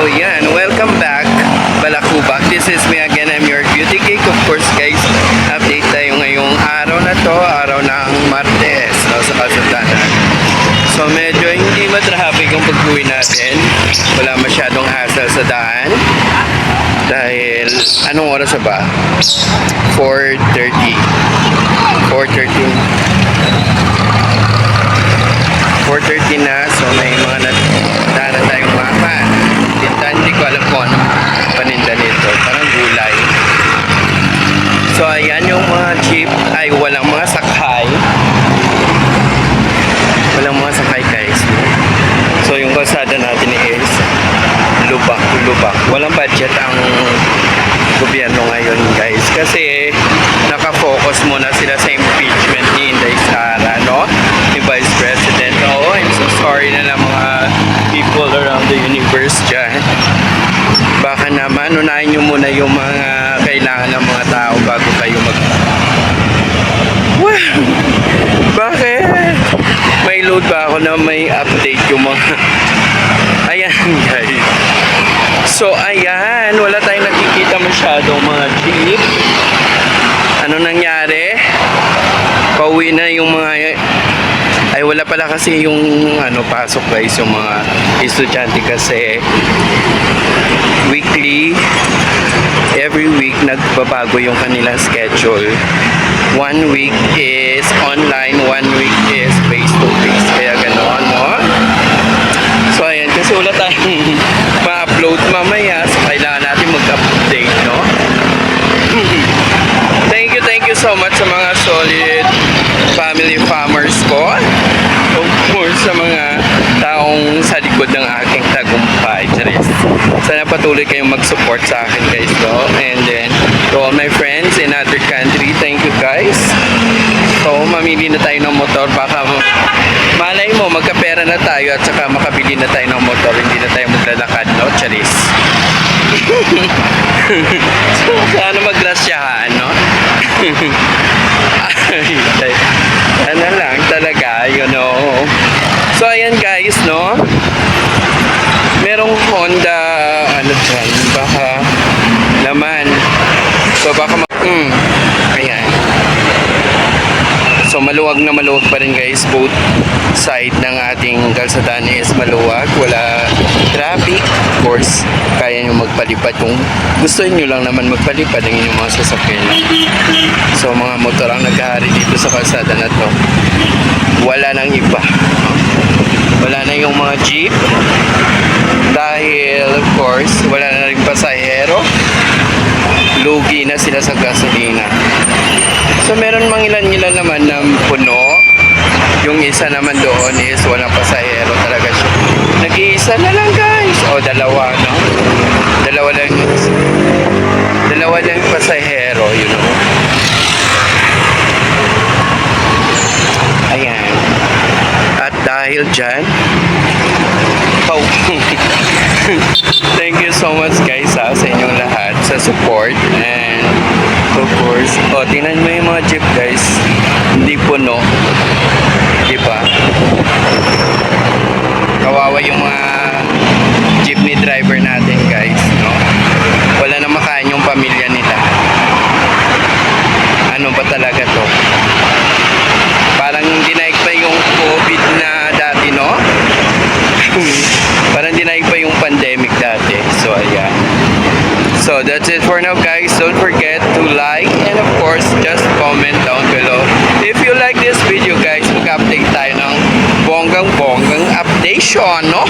yan, welcome back Balakubak. This is me again, I'm your beauty cake. Of course guys, update tayo ngayong araw na to, araw ng Martes, no, sa Kalsadanan. So medyo hindi matraffic yung pag-uwi natin. Wala masyadong hassle sa daan. Dahil, anong oras na ba? 4:30 na, so may mga natara tayong mapa. Hindi ko alam kung anong paninda nito, parang gulay. So ayan yung mga jeep, ay walang mga sakay. Walang mga sakay guys. So yung kalsada natin is lubak. Walang budget ang gobyerno ngayon guys, kasi nakafocus muna sila sa impeachment ni Inday Sara, no? Ni Vice President. Oh, I'm so sorry na lang mga people around the universe dyan. Baka naman unahin nyo muna yung mga kailangan ng mga tao bago kayo bakit? May load ba ako na may update yung mga ayan guys. So ayan, wala tayong nakikita masyadong mga jeep. Ano nangyari? Pauwi na yung mga, ay wala pala kasi yung pasok guys, yung mga estudyante kasi weekly, every week nagbabago yung kanilang schedule. 1 week is online, 1 week is face to face, kaya ganoon, no? So ayan, kasi wala tayong ma-upload mamaya, so kailangan natin mag-update, no? Thank you so much sa mga solid family farmers ko. Of course, sa mga taong sa likod ng aking tagumpay. Sana patuloy kayong mag-support sa akin guys, no? And then, to all my friends in other country, thank you guys. So, mamili na tayo ng motor. Baka malay mo, magkapera na tayo at saka makabili na tayo ng motor. Hindi na tayo maglalakad, no? Charis. So, sana maglasyahan, no? Ano lang talaga, you know. So ayan guys, no, merong Honda dyan, baka naman, so baka ayan. So maluwag na maluwag pa rin guys, both side ng ating kalsadaan is maluwag, wala traffic. Of course, kaya nyo magpalipad kung gusto nyo lang naman magpalipad ang inyong mga sasakyan. So mga motor ang naghahari dito sa kalsada na to, wala nang iba, wala na yung mga jeep dahil of course wala na rin pasahero, lugi na sila sa gasolina. So meron mang ilan naman na puno, yung isa naman doon is walang pasahero talaga siya. Nag-iisa na lang guys, o dalawa, no? Dalawa lang yung pasahero, you know. Ayan. At dahil dyan, thank you so much guys sa inyong lahat sa support. And of course, tingnan mo yung mga jeep guys, hindi puno, diba? Kawawa yung mga jeepney driver natin guys, no? Wala na makain yung pamilya nila. Ano ba talaga to? Parang dinaig pa yung COVID na dati, no? Parang dinaig pa yung pandemic dati. So ayan. So that's it for now guys. Don't forget to like and of course just comment down below. If you like this video guys, mag-update tayo ng bonggang updation, no?